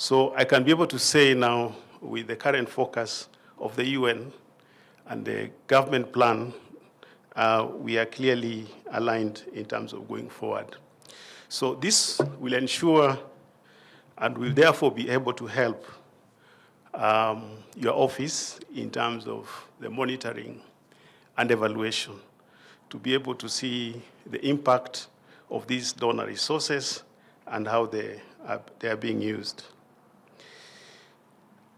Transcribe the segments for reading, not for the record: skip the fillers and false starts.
So I can be able to say now, with the current focus of the UN and the government plan, we are clearly aligned in terms of going forward. So this will ensure and will therefore be able to help your office in terms of the monitoring and evaluation to be able to see the impact of these donor resources and how they are being used.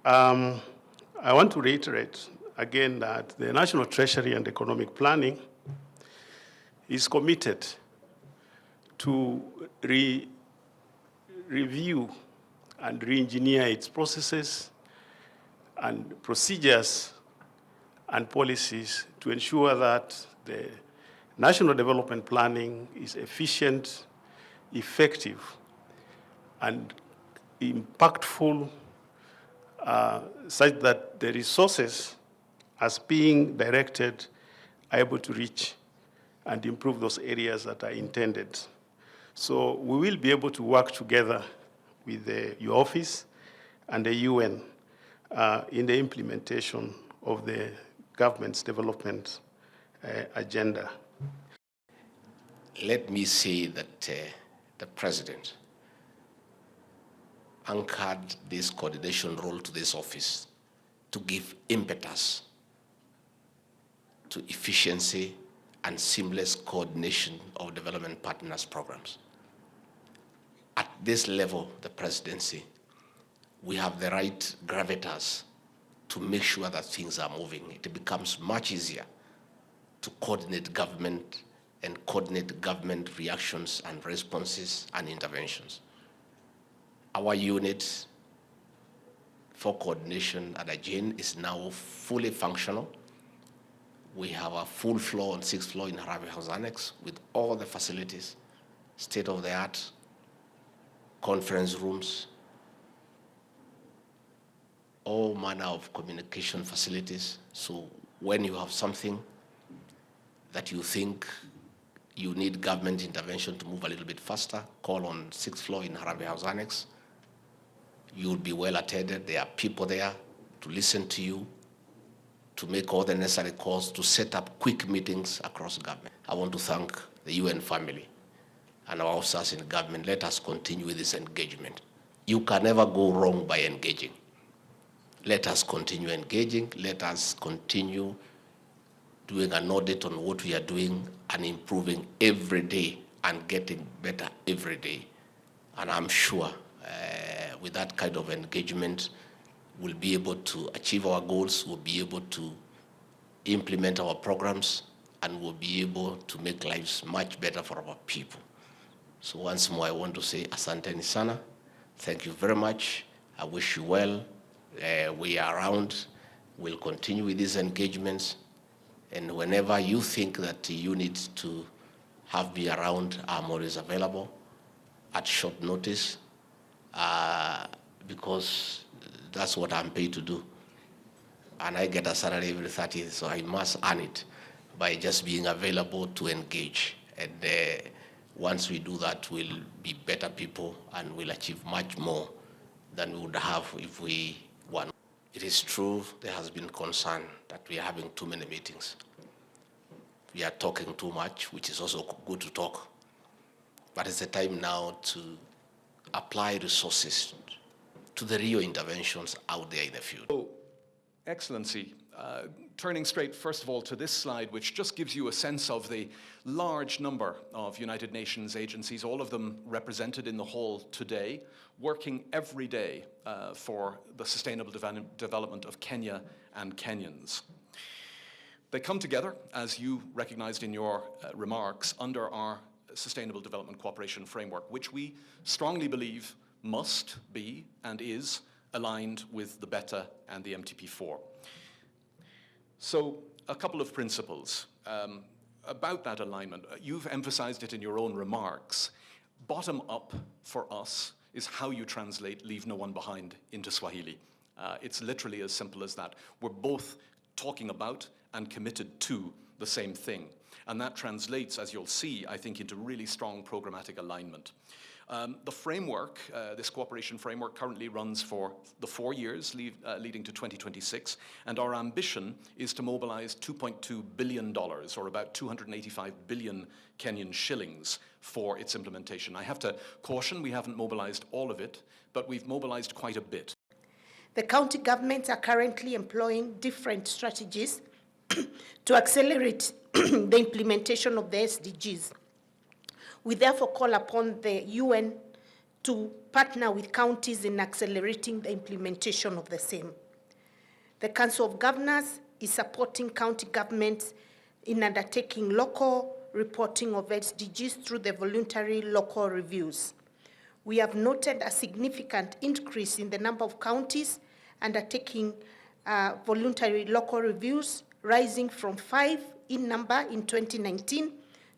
I want to reiterate again that the National Treasury and Economic Planning is committed to review and re-engineer its processes and procedures and policies to ensure that the national development planning is efficient, effective, and impactful, such that the resources as being directed are able to reach and improve those areas that are intended. So we will be able to work together with your office and the UN in the implementation of the government's development agenda. Let me say that the President anchored this coordination role to this office to give impetus to efficiency and seamless coordination of development partners programs. At this level, the presidency, we have the right gravitas to make sure that things are moving. It becomes much easier to coordinate government and coordinate government reactions and responses and interventions. Our unit for coordination at AGEN is now fully functional. We have a full floor on 6th floor in Harambee House Annex with all the facilities, state-of-the-art, conference rooms, all manner of communication facilities. So when you have something that you think you need government intervention to move a little bit faster, call on 6th floor in Harambee House Annex. You'll be well attended. There are people there to listen to you, to make all the necessary calls, to set up quick meetings across government. I want to thank the UN family and our officers in government. Let us continue with this engagement. You can never go wrong by engaging. Let us continue engaging. Let us continue doing an audit on what we are doing and improving every day and getting better every day. And I'm sure with that kind of engagement, we'll be able to achieve our goals, we'll be able to implement our programs, and we'll be able to make lives much better for our people. So once more, I want to say asanteni sana. Thank you very much. I wish you well. We are around. We'll continue with these engagements. And whenever you think that you need to have me around, I'm always available at short notice because that's what I'm paid to do. And I get a salary every 30th, so I must earn it by just being available to engage. And once we do that, we'll be better people and we'll achieve much more than we would have if we won. It is true there has been concern that we are having too many meetings. We are talking too much, which is also good to talk. But it's the time now to apply resources to the real interventions out there in the field. So, Excellency, turning straight first of all to this slide, which just gives you a sense of the large number of United Nations agencies, all of them represented in the hall today, working every day for the sustainable development of Kenya and Kenyans. They come together, as you recognized in your remarks, under our Sustainable Development Cooperation Framework, which we strongly believe must be and is aligned with the BETA and the MTP4. So a couple of principles about that alignment. You've emphasized it in your own remarks. Bottom up for us is how you translate leave no one behind into Swahili. It's literally as simple as that. We're both talking about and committed to the same thing. And that translates, as you'll see, I think, into really strong programmatic alignment. The framework, this cooperation framework, currently runs for the 4 years leading to 2026, and our ambition is to mobilize $2.2 billion, or about 285 billion Kenyan shillings, for its implementation. I have to caution, we haven't mobilized all of it, but we've mobilized quite a bit. The county governments are currently employing different strategies to accelerate the implementation of the SDGs. We therefore call upon the UN to partner with counties in accelerating the implementation of the same. The Council of Governors is supporting county governments in undertaking local reporting of SDGs through the voluntary local reviews. We have noted a significant increase in the number of counties undertaking voluntary local reviews, rising from 5 in number in 2019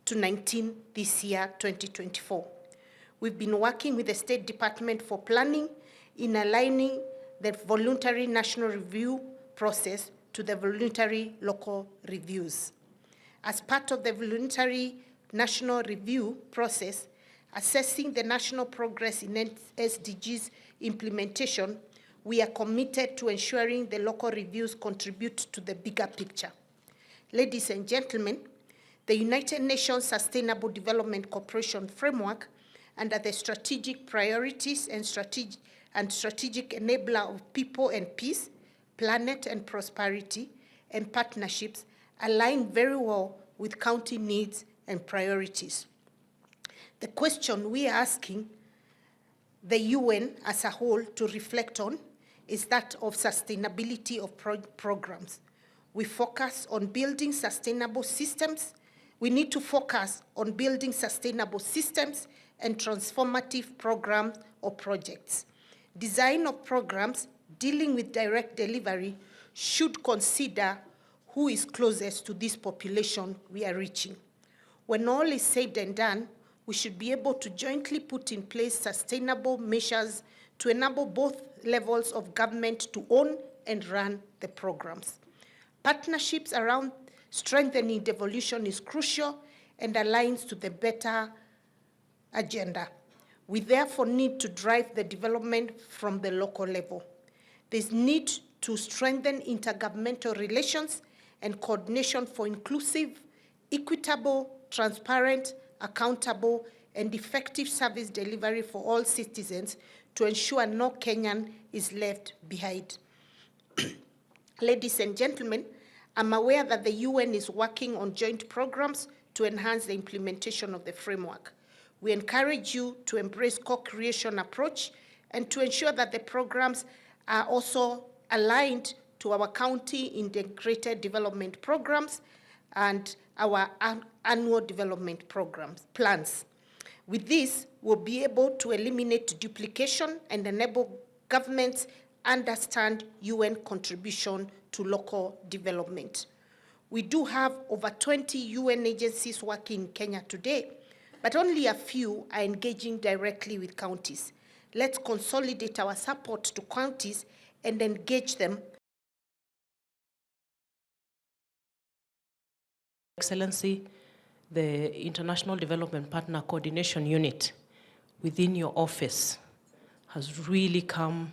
to 19 this year, 2024. We've been working with the State Department for Planning in aligning the voluntary national review process to the voluntary local reviews. As part of the voluntary national review process, assessing the national progress in SDGs implementation, we are committed to ensuring the local reviews contribute to the bigger picture. Ladies and gentlemen, the United Nations Sustainable Development Cooperation Framework, under the strategic priorities and strategic enabler of people and peace, planet and prosperity, and partnerships, align very well with county needs and priorities. The question we are asking the UN as a whole to reflect on is that of sustainability of programs. We focus on building sustainable systems. We need to focus on building sustainable systems and transformative programs or projects. Design of programs dealing with direct delivery should consider who is closest to this population we are reaching. When all is said and done, we should be able to jointly put in place sustainable measures to enable both levels of government to own and run the programs. Partnerships around strengthening devolution is crucial and aligns to the better agenda. We therefore need to drive the development from the local level. There's need to strengthen intergovernmental relations and coordination for inclusive, equitable, transparent, accountable, and effective service delivery for all citizens to ensure no Kenyan is left behind. Ladies and gentlemen, I'm aware that the UN is working on joint programs to enhance the implementation of the framework. We encourage you to embrace co-creation approach and to ensure that the programs are also aligned to our county integrated development programs and our annual development plans. With this, we'll be able to eliminate duplication and enable governments understand UN contribution to local development. We do have over 20 UN agencies working in Kenya today, but only a few are engaging directly with counties. Let's consolidate our support to counties and engage them. Excellency, the International Development Partner Coordination Unit within your office has really come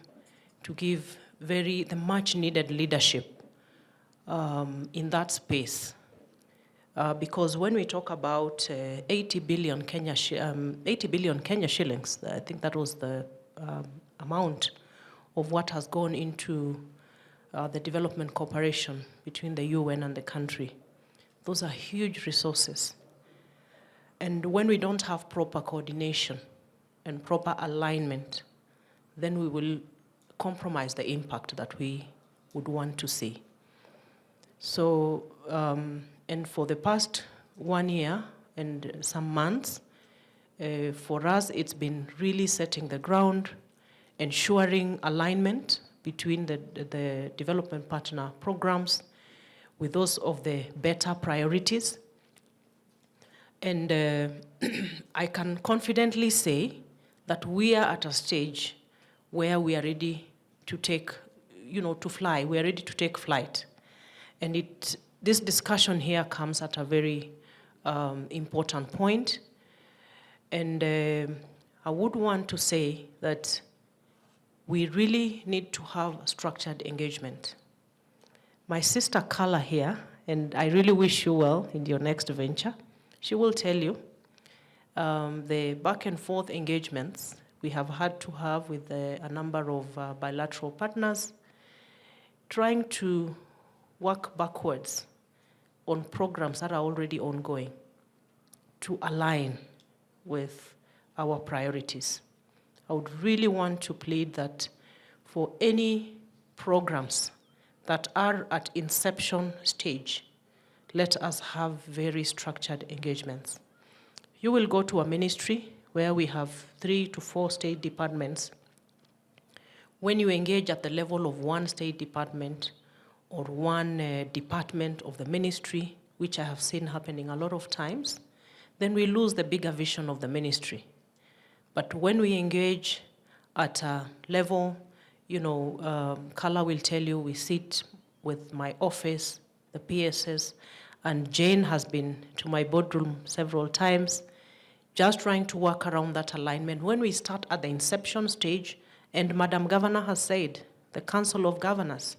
to give the much needed leadership in that space. Because when we talk about 80 billion Kenya shillings, I think that was the amount of what has gone into the development cooperation between the UN and the country. Those are huge resources. And when we don't have proper coordination and proper alignment, then we will compromise the impact that we would want to see. So, and for the past 1 year and some months, for us, it's been really setting the ground, ensuring alignment between the development partner programs with those of the better priorities. And I can confidently say that we are at a stage where we are ready to take, to fly. We are ready to take flight. And this discussion here comes at a very important point. And I would want to say that we really need to have structured engagement. My sister Carla here, and I really wish you well in your next venture, she will tell you the back and forth engagements we have had to have with a number of bilateral partners, trying to work backwards on programs that are already ongoing to align with our priorities. I would really want to plead that for any programs that are at inception stage, let us have very structured engagements. You will go to a ministry where we have 3 to 4 state departments. When you engage at the level of one state department or one department of the ministry, which I have seen happening a lot of times, then we lose the bigger vision of the ministry. But when we engage at a level, Carla will tell you, we sit with my office, the PSS, and Jane has been to my boardroom several times, just trying to work around that alignment. When we start at the inception stage, and Madam Governor has said, the Council of Governors,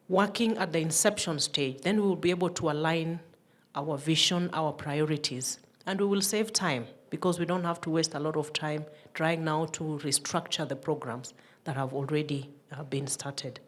working at the inception stage, then we will be able to align our vision, our priorities, and we will save time because we don't have to waste a lot of time trying now to restructure the programs that have already been started.